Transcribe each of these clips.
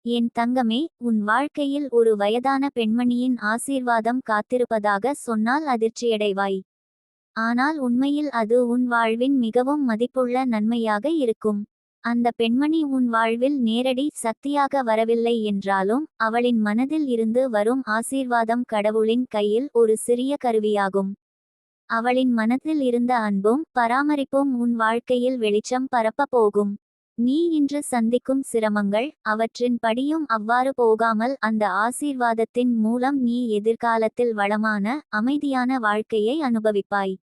என் தங்கமே, உன் வாழ்க்கையில் ஒரு வயதான பெண்மணியின் ஆசீர்வாதம் காத்திருப்பதாக சொன்னால் அதிர்ச்சியடைவாய். ஆனால் உண்மையில் அது உன் வாழ்வின் மிகவும் மதிப்புள்ள நன்மையாக இருக்கும். அந்த பெண்மணி உன் வாழ்வில் நேரடி சக்தியாக வரவில்லை என்றாலும், அவளின் மனதில் இருந்து வரும் ஆசீர்வாதம் கடவுளின் கையில் ஒரு சிறிய கருவியாகும். அவளின் மனதில் இருந்த அன்பும் பராமரிப்பும் உன் வாழ்க்கையில் வெளிச்சம் பரப்ப போகும். நீ இன்று சந்திக்கும் சிரமங்கள், அவற்றின் படியும் அவ்வாறு போகாமல் அந்த ஆசீர்வாதத்தின் மூலம் நீ எதிர்காலத்தில் வளமான, அமைதியான வாழ்க்கையை அனுபவிப்பாய்.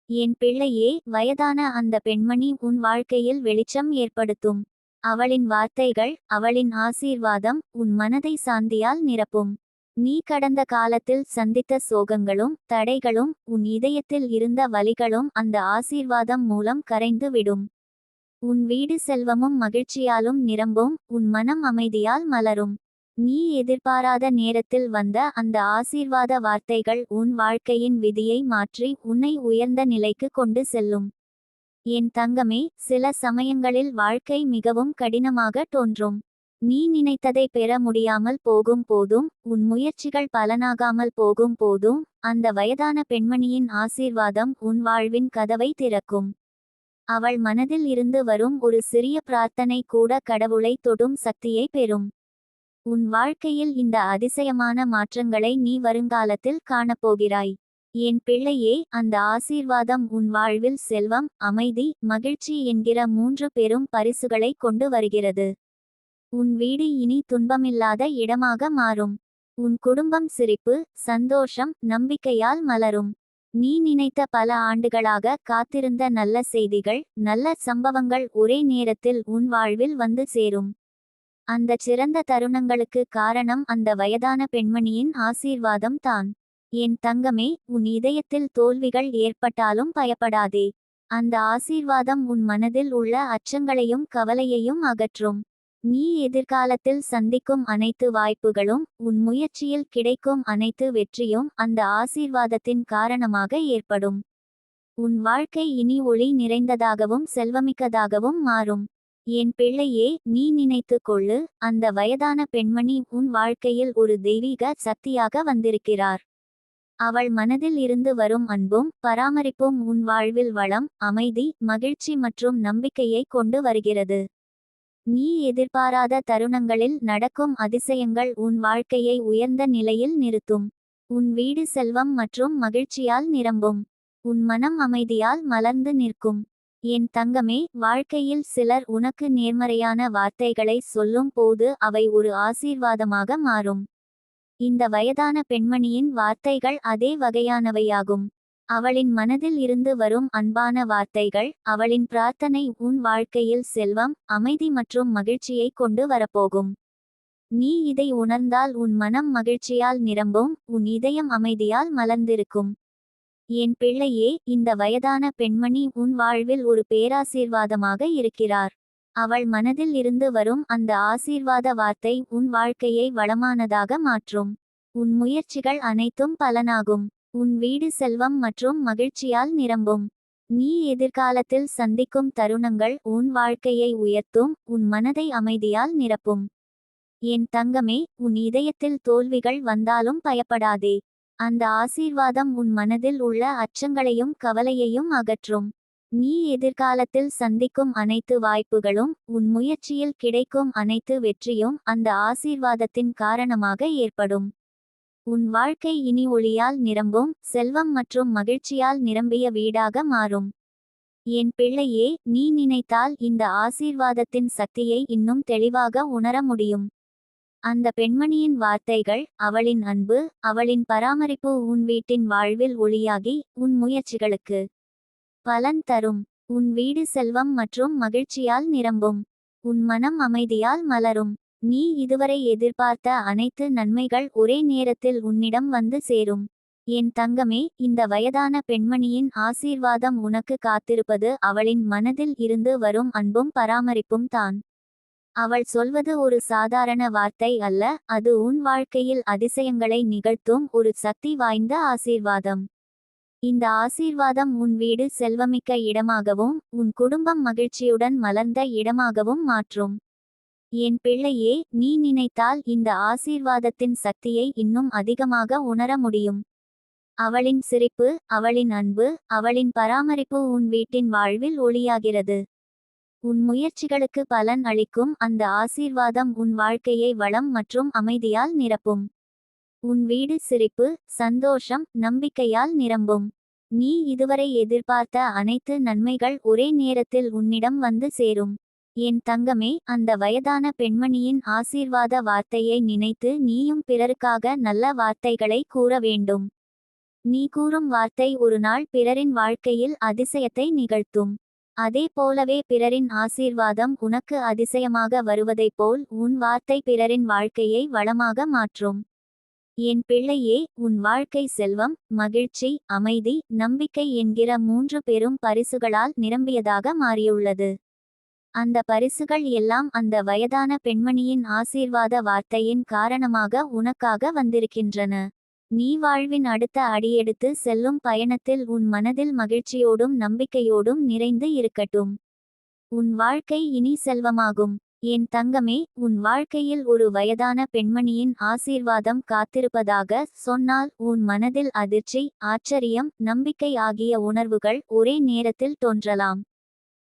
என் பிள்ளையே, வயதான அந்த பெண்மணி உன் வாழ்க்கையில் வெளிச்சம் ஏற்படுத்தும். அவளின் வார்த்தைகள், அவளின் ஆசீர்வாதம் உன் மனதை சாந்தியால் நிரப்பும். நீ கடந்த காலத்தில் சந்தித்த சோகங்களும் தடைகளும் உன் இதயத்தில் இருந்த வலிகளும் அந்த ஆசீர்வாதம் மூலம் கரைந்து விடும். உன் வீடு செல்வமும் மகிழ்ச்சியாலும் நிரம்பும், உன் மனம் அமைதியால் மலரும். நீ எதிர்பாராத நேரத்தில் வந்த அந்த ஆசீர்வாத வார்த்தைகள் உன் வாழ்க்கையின் விதியை மாற்றி உன்னை உயர்ந்த நிலைக்கு கொண்டு செல்லும். என் தங்கமே, சில சமயங்களில் வாழ்க்கை மிகவும் கடினமாக தோன்றும். நீ நினைத்ததை பெற முடியாமல் போகும் போதும், உன் முயற்சிகள் பலனாகாமல் போகும் போதும், அந்த வயதான பெண்மணியின் ஆசீர்வாதம் உன் வாழ்வின் கதவை திறக்கும். அவள் மனதில் இருந்து வரும் ஒரு சிறிய பிரார்த்தனை கூட கடவுளை தொடும் சக்தியை பெறும். உன் வாழ்க்கையில் இந்த அதிசயமான மாற்றங்களை நீ வருங்காலத்தில் காணப்போகிறாய். என் பிள்ளையே, அந்த ஆசீர்வாதம் உன் வாழ்வில் செல்வம், அமைதி, மகிழ்ச்சி என்கிற 3 பெரும் பரிசுகளை கொண்டு வருகிறது. உன் வீடு இனி துன்பமில்லாத இடமாக மாறும். உன் குடும்பம் சிரிப்பு, சந்தோஷம், நம்பிக்கையால் மலரும். நீ நினைத்த பல ஆண்டுகளாக காத்திருந்த நல்ல செய்திகள், நல்ல சம்பவங்கள் ஒரே நேரத்தில் உன் வாழ்வில் வந்து சேரும். அந்த சிறந்த தருணங்களுக்கு காரணம் அந்த வயதான பெண்மணியின் ஆசீர்வாதம் தான். என் தங்கமே, உன் இதயத்தில் தோல்விகள் ஏற்பட்டாலும் பயப்படாதே. அந்த ஆசீர்வாதம் உன் மனதில் உள்ள அச்சங்களையும் கவலையையும் அகற்றும். நீ எதிர்காலத்தில் சந்திக்கும் அனைத்து வாய்ப்புகளும், உன் முயற்சியில் கிடைக்கும் அனைத்து வெற்றியும் அந்த ஆசீர்வாதத்தின் காரணமாக ஏற்படும். உன் வாழ்க்கை இனி ஒளி நிறைந்ததாகவும் செல்வமிக்கதாகவும் மாறும். என் பிள்ளையே, நீ நினைத்து கொள்ளு, அந்த வயதான பெண்மணி உன் வாழ்க்கையில் ஒரு தெய்வீக சக்தியாக வந்திருக்கிறார். அவள் மனதில் இருந்து வரும் அன்பும் பராமரிப்பும் உன் வாழ்வில் வளம், அமைதி, மகிழ்ச்சி மற்றும் நம்பிக்கையை கொண்டு வருகிறது. நீ எதிர்பாராத தருணங்களில் நடக்கும் அதிசயங்கள் உன் வாழ்க்கையை உயர்ந்த நிலையில் நிறுத்தும். உன் வீடு செல்வம் மற்றும் மகிழ்ச்சியால் நிரம்பும். உன் மனம் அமைதியால் மலர்ந்து நிற்கும். என் தங்கமே, வாழ்க்கையில் சிலர் உனக்கு நேர்மறையான வார்த்தைகளை சொல்லும் போது அவை ஒரு ஆசீர்வாதமாக மாறும். இந்த வயதான பெண்மணியின் வார்த்தைகள் அதே வகையானவையாகும். அவளின் மனதில் இருந்து வரும் அன்பான வார்த்தைகள், அவளின் பிரார்த்தனை உன் வாழ்க்கையில் செல்வம், அமைதி மற்றும் மகிழ்ச்சியை கொண்டு வரப்போகும். நீ இதை உணர்ந்தால் உன் மனம் மகிழ்ச்சியால் நிரம்பும், உன் இதயம் அமைதியால் மலர்ந்திருக்கும். என் பிள்ளையே, இந்த வயதான பெண்மணி உன் வாழ்வில் ஒரு பேராசீர்வாதமாக இருக்கிறார். அவள் மனதில் இருந்து வரும் அந்த ஆசீர்வாத வார்த்தை உன் வாழ்க்கையை வளமானதாக மாற்றும். உன் முயற்சிகள் அனைத்தும் பலனாகும். உன் வீடு செல்வம் மற்றும் மகிழ்ச்சியால் நிரம்பும். நீ எதிர்காலத்தில் சந்திக்கும் தருணங்கள் உன் வாழ்க்கையை உயர்த்தும், உன் மனதை அமைதியால் நிரப்பும். என் தங்கமே, உன் இதயத்தில் தோல்விகள் வந்தாலும் பயப்படாதே. அந்த ஆசீர்வாதம் உன் மனதில் உள்ள அச்சங்களையும் கவலையையும் அகற்றும். நீ எதிர்காலத்தில் சந்திக்கும் அனைத்து வாய்ப்புகளும், உன் முயற்சியில் கிடைக்கும் அனைத்து வெற்றியும் அந்த ஆசீர்வாதத்தின் காரணமாக ஏற்படும். உன் வாழ்க்கை இனி ஒளியால் நிரம்பும், செல்வம் மற்றும் மகிழ்ச்சியால் நிரம்பிய வீடாக மாறும். என் பிள்ளையே, நீ நினைத்தால் இந்த ஆசீர்வாதத்தின் சக்தியை இன்னும் தெளிவாக உணர முடியும். அந்த பெண்மணியின் வார்த்தைகள், அவளின் அன்பு, அவளின் பராமரிப்பு உன் வீட்டின் வாழ்வில் ஒளியாகி, உன் முயற்சிகளுக்கு பலன் தரும். உன் வீடு செல்வம் மற்றும் மகிழ்ச்சியால் நிரம்பும். உன் மனம் அமைதியால் மலரும். நீ இதுவரை எதிர்பார்த்த அனைத்து நன்மைகள் ஒரே நேரத்தில் உன்னிடம் வந்து சேரும். என் தங்கமே, இந்த வயதான பெண்மணியின் ஆசீர்வாதம் உனக்கு காத்திருப்பது அவளின் மனதில் இருந்து வரும் அன்பும் பராமரிப்பும் தான். அவள் சொல்வது ஒரு சாதாரண வார்த்தை அல்ல, அது உன் வாழ்க்கையில் அதிசயங்களை நிகழ்த்தும் ஒரு சக்தி வாய்ந்த ஆசீர்வாதம். இந்த ஆசீர்வாதம் உன் வீடு செல்வமிக்க இடமாகவும், உன் குடும்பம் மகிழ்ச்சியுடன் மலர்ந்த இடமாகவும் மாற்றும். என் பிள்ளையே, நீ நினைத்தால் இந்த ஆசீர்வாதத்தின் சக்தியை இன்னும் அதிகமாக உணர முடியும். அவளின் சிரிப்பு, அவளின் அன்பு, அவளின் பராமரிப்பு உன் வீட்டின் வாழ்வில் ஒளியாகிறது. உன் முயற்சிகளுக்கு பலன் அளிக்கும் அந்த ஆசீர்வாதம் உன் வாழ்க்கையை வளம் மற்றும் அமைதியால் நிரப்பும். உன் வீடு சிரிப்பு, சந்தோஷம், நம்பிக்கையால் நிரம்பும். நீ இதுவரை எதிர்பார்த்த அனைத்து நன்மைகள் ஒரே நேரத்தில் உன்னிடம் வந்து சேரும். என் தங்கமே, அந்த வயதான பெண்மணியின் ஆசீர்வாத வார்த்தையை நினைத்து நீயும் பிறருக்காக நல்ல வார்த்தைகளை கூற வேண்டும். நீ கூறும் வார்த்தை ஒரு நாள் பிறரின் வாழ்க்கையில் அதிசயத்தை நிகழ்த்தும். அதே போலவே பிறரின் ஆசீர்வாதம் உனக்கு அதிசயமாக வருவதைப் போல் உன் வார்த்தை பிறரின் வாழ்க்கையை வளமாக மாற்றும். என் பிள்ளையே, உன் வாழ்க்கை செல்வம், மகிழ்ச்சி, அமைதி, நம்பிக்கை என்கிற 3 பெரும் பரிசுகளால் நிரம்பியதாக மாறியுள்ளது. அந்த பரிசுகள் எல்லாம் அந்த வயதான பெண்மணியின் ஆசீர்வாத வார்த்தையின் காரணமாக உனக்காக வந்திருக்கின்றன. நீ வாழ்வின் அடுத்த அடியெடுத்து செல்லும் பயணத்தில் உன் மனதில் மகிழ்ச்சியோடும் நம்பிக்கையோடும் நிறைந்து இருக்கட்டும். உன் வாழ்க்கை இனி செல்வமாகும். என் தங்கமே, உன் வாழ்க்கையில் ஒரு வயதான பெண்மணியின் ஆசீர்வாதம் காத்திருப்பதாக சொன்னால் உன் மனதில் அதிர்ச்சி, ஆச்சரியம், நம்பிக்கை ஆகிய உணர்வுகள் ஒரே நேரத்தில் தோன்றலாம்.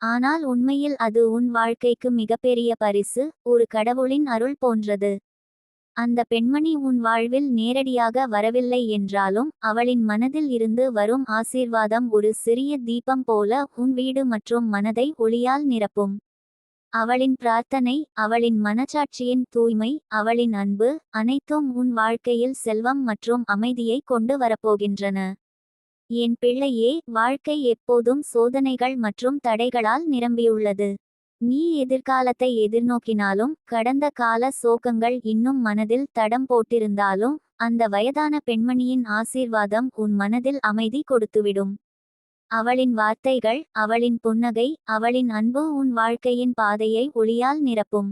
ஆனால் உண்மையில் அது உன் வாழ்க்கைக்கு மிகப்பெரிய பரிசு, ஒரு கடவுளின் அருள் போன்றது. அந்த பெண்மணி உன் வாழ்வில் நேரடியாக வரவில்லை என்றாலும் அவளின் மனதில் இருந்து வரும் ஆசீர்வாதம் ஒரு சிறிய தீபம் போல உன் வீடு மற்றும் மனதை ஒளியால் நிரப்பும். அவளின் பிரார்த்தனை, அவளின் மனச்சாட்சியின் தூய்மை, அவளின் அன்பு, அனைத்தும் உன் வாழ்க்கையில் செல்வம் மற்றும் அமைதியை கொண்டு வரப்போகின்றன. என் பிள்ளையே, வாழ்க்கை எப்போதும் சோதனைகள் மற்றும் தடைகளால் நிரம்பியுள்ளது. நீ எதிர்காலத்தை எதிர்நோக்கினாலும் கடந்த கால சோகங்கள் இன்னும் மனதில் தடம் போட்டிருந்தாலும் அந்த வயதான பெண்மணியின் ஆசீர்வாதம் உன் மனதில் அமைதி கொடுத்துவிடும். அவளின் வார்த்தைகள், அவளின் புன்னகை, அவளின் அன்பு உன் வாழ்க்கையின் பாதையை ஒளியால் நிரப்பும்.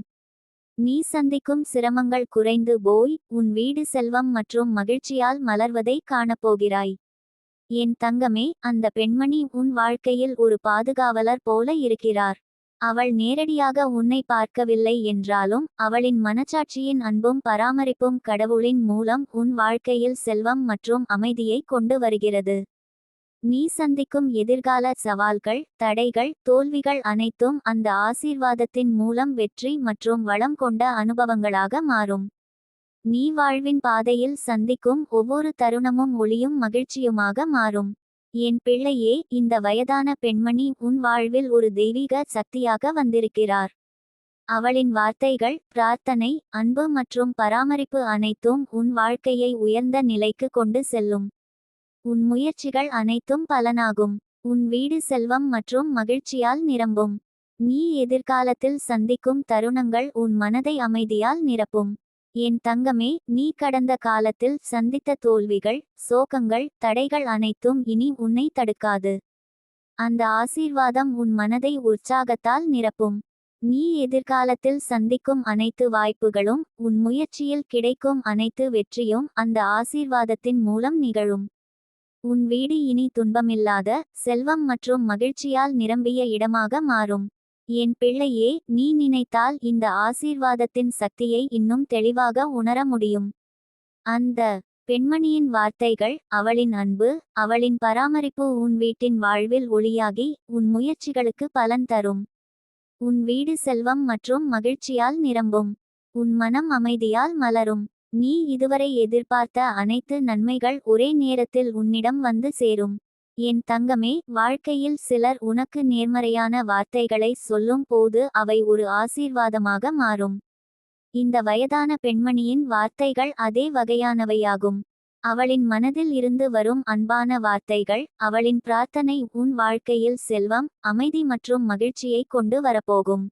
நீ சந்திக்கும் சிரமங்கள் குறைந்து போய் உன் வீடு செல்வம் மற்றும் மகிழ்ச்சியால் மலர்வதை காணப்போகிறாய். என் தங்கமே, அந்த பெண்மணி உன் வாழ்க்கையில் ஒரு பாதுகாவலர் போல இருக்கிறார். அவள் நேரடியாக உன்னை பார்க்கவில்லை என்றாலும் அவளின் மனச்சாட்சியின் அன்பும் பராமரிப்பும் கடவுளின் மூலம் உன் வாழ்க்கையில் செல்வம் மற்றும் அமைதியை கொண்டு வருகிறது. நீ சந்திக்கும் எதிர்கால சவால்கள், தடைகள், தோல்விகள் அனைத்தும் அந்த ஆசீர்வாதத்தின் மூலம் வெற்றி மற்றும் வளம் கொண்ட அனுபவங்களாக மாறும். நீ வாழ்வின் பாதையில் சந்திக்கும் ஒவ்வொரு தருணமும் ஒளியும் மகிழ்ச்சியுமாக மாறும். என் பிள்ளையே, இந்த வயதான பெண்மணி உன் வாழ்வில் ஒரு தெய்வீக சக்தியாக வந்திருக்கிறார். அவளின் வார்த்தைகள், பிரார்த்தனை, அன்பு மற்றும் பராமரிப்பு அனைத்தும் உன் வாழ்க்கையை உயர்ந்த நிலைக்கு கொண்டு செல்லும். உன் முயற்சிகள் அனைத்தும் பலனாகும். உன் வீடு செல்வம் மற்றும் மகிழ்ச்சியால் நிரம்பும். நீ எதிர்காலத்தில் சந்திக்கும் தருணங்கள் உன் மனதை அமைதியால் நிரப்பும். என் தங்கமே, நீ கடந்த காலத்தில் சந்தித்த தோல்விகள், சோகங்கள், தடைகள் அனைத்தும் இனி உன்னை தடுக்காது. அந்த ஆசீர்வாதம் உன் மனதை உற்சாகத்தால் நிரப்பும். நீ எதிர்காலத்தில் சந்திக்கும் அனைத்து வாய்ப்புகளும் உன் முயற்சியில் கிடைக்கும் அனைத்து வெற்றியும் அந்த ஆசீர்வாதத்தின் மூலம் நிகழும். உன் வீடு இனி துன்பமில்லாத, செல்வம் மற்றும் மகிழ்ச்சியால் நிரம்பிய இடமாக மாறும். என் பிள்ளையே, நீ நினைத்தால் இந்த ஆசீர்வாதத்தின் சக்தியை இன்னும் தெளிவாக உணர முடியும். அந்த பெண்மணியின் வார்த்தைகள், அவளின் அன்பு, அவளின் பராமரிப்பு உன் வீட்டின் வாழ்வில் ஒளியாகி உன் முயற்சிகளுக்கு பலன் தரும். உன் வீடு செல்வம் மற்றும் மகிழ்ச்சியால் நிரம்பும். உன் மனம் அமைதியால் மலரும். நீ இதுவரை எதிர்பார்த்த அனைத்து நன்மைகள் ஒரே நேரத்தில் உன்னிடம் வந்து சேரும். என் தங்கமே, வாழ்க்கையில் சிலர் உனக்கு நேர்மறையான வார்த்தைகளை சொல்லும் போது அவை ஒரு ஆசீர்வாதமாக மாறும். இந்த வயதான பெண்மணியின் வார்த்தைகள் அதே வகையானவையாகும். அவளின் மனதில் இருந்து வரும் அன்பான வார்த்தைகள், அவளின் பிரார்த்தனை உன் வாழ்க்கையில் செல்வம், அமைதி மற்றும் மகிழ்ச்சியை கொண்டு வரப்போகும்.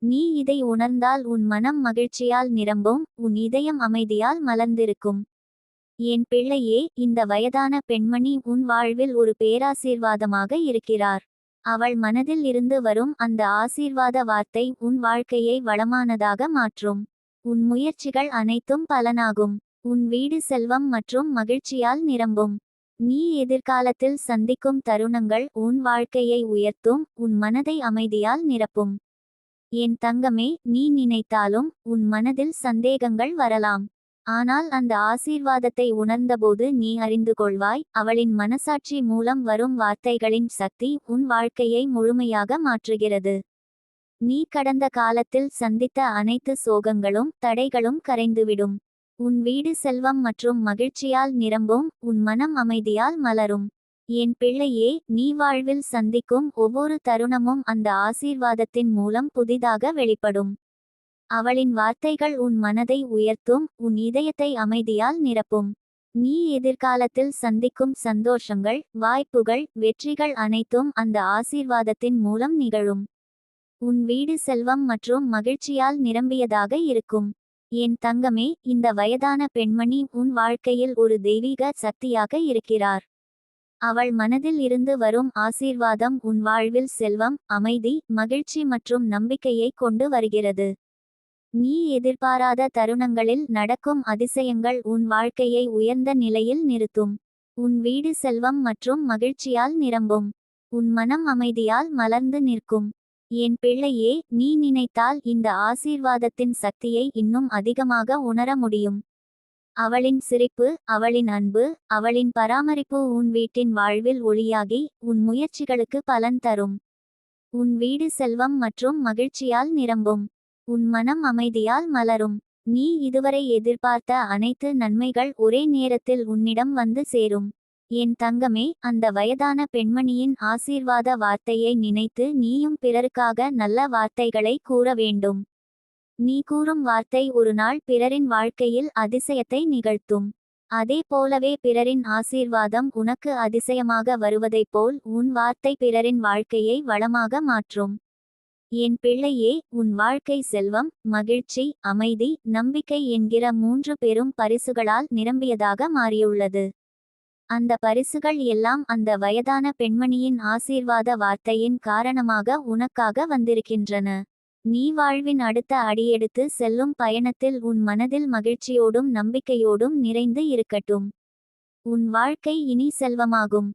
நீ இதை உணர்ந்தால் உன் மனம் மகிழ்ச்சியால் நிரம்பும், உன் இதயம் அமைதியால் மலர்ந்திருக்கும். என் பிள்ளையே, இந்த வயதான பெண்மணி உன் வாழ்வில் ஒரு பேராசீர்வாதமாக இருக்கிறார். அவள் மனதில் இருந்து வரும் அந்த ஆசீர்வாத வார்த்தை உன் வாழ்க்கையை வளமானதாக மாற்றும். உன் முயற்சிகள் அனைத்தும் பலனாகும். உன் வீடு செல்வம் மற்றும் மகிழ்ச்சியால் நிரம்பும். நீ எதிர்காலத்தில் சந்திக்கும் தருணங்கள் உன் வாழ்க்கையை உயர்த்தும், உன் மனதை அமைதியால் நிரப்பும். என் தங்கமே, நீ நினைத்தாலும் உன் மனதில் சந்தேகங்கள் வரலாம். ஆனால் அந்த ஆசீர்வாதத்தை உணர்ந்தபோது நீ அறிந்து கொள்வாய், அவளின் மனசாட்சி மூலம் வரும் வார்த்தைகளின் சக்தி உன் வாழ்க்கையை முழுமையாக மாற்றுகிறது. நீ கடந்த காலத்தில் சந்தித்த அனைத்து சோகங்களும் தடைகளும் கரைந்துவிடும். உன் வீடு செல்வம் மற்றும் மகிழ்ச்சியால் நிரம்பும், உன் மனம் அமைதியால் மலரும். என் பிள்ளையே, நீ வாழ்வில் சந்திக்கும் ஒவ்வொரு தருணமும் அந்த ஆசீர்வாதத்தின் மூலம் புதிதாக வெளிப்படும். அவளின் வார்த்தைகள் உன் மனதை உயர்த்தும், உன் இதயத்தை அமைதியால் நிரப்பும். நீ எதிர்காலத்தில் சந்திக்கும் சந்தோஷங்கள், வாய்ப்புகள், வெற்றிகள் அனைத்தும் அந்த ஆசீர்வாதத்தின் மூலம் நிகழும். உன் வீடு செல்வம் மற்றும் மகிழ்ச்சியால் நிரம்பியதாக இருக்கும். என் தங்கமே, இந்த வயதான பெண்மணி உன் வாழ்க்கையில் ஒரு தெய்வீக சக்தியாக இருக்கிறார். அவள் மனதில் இருந்து வரும் ஆசீர்வாதம் உன் வாழ்வில் செல்வம், அமைதி, மகிழ்ச்சி மற்றும் நம்பிக்கையை கொண்டு வருகிறது. நீ எதிர்பாராத தருணங்களில் நடக்கும் அதிசயங்கள் உன் வாழ்க்கையை உயர்ந்த நிலையில் நிறுத்தும். உன் வீடு செல்வம் மற்றும் மகிழ்ச்சியால் நிரம்பும். உன் மனம் அமைதியால் மலர்ந்து நிற்கும். என் பிள்ளையே, நீ நினைத்தால் இந்த ஆசீர்வாதத்தின் சக்தியை இன்னும் அதிகமாக உணர முடியும். அவளின் சிரிப்பு, அவளின் அன்பு, அவளின் பராமரிப்பு உன் வீட்டின் வாழ்வில் ஒளியாகி உன் முயற்சிகளுக்கு பலன் தரும். உன் வீடு செல்வம் மற்றும் மகிழ்ச்சியால் நிரம்பும். உன் மனம் அமைதியால் மலரும். நீ இதுவரை எதிர்பார்த்த அனைத்து நன்மைகள் ஒரே நேரத்தில் உன்னிடம் வந்து சேரும். என் தங்கமே, அந்த வயதான பெண்மணியின் ஆசீர்வாத வார்த்தையை நினைத்து நீயும் பிறருக்காக நல்ல வார்த்தைகளை கூற வேண்டும். நீ கூறும் வார்த்தை ஒரு நாள் பிறரின் வாழ்க்கையில் அதிசயத்தை நிகழ்த்தும். அதே போலவே பிறரின் ஆசீர்வாதம் உனக்கு அதிசயமாக வருவதைப் போல் உன் வார்த்தை பிறரின் வாழ்க்கையை வளமாக மாற்றும். என் பிள்ளையே, உன் வாழ்க்கை செல்வம், மகிழ்ச்சி, அமைதி, நம்பிக்கை என்கிற 3 பெரும் பரிசுகளால் நிரம்பியதாக மாறியுள்ளது. அந்த பரிசுகள் எல்லாம் அந்த வயதான பெண்மணியின் ஆசீர்வாத வார்த்தையின் காரணமாக உனக்காக வந்திருக்கின்றன. நீ வாழ்வின் அடுத்த அடியெடுத்து செல்லும் பயணத்தில் உன் மனதில் மகிழ்ச்சியோடும் நம்பிக்கையோடும் நிறைந்து இருக்கட்டும். உன் வாழ்க்கை இனி செல்வமாகும்.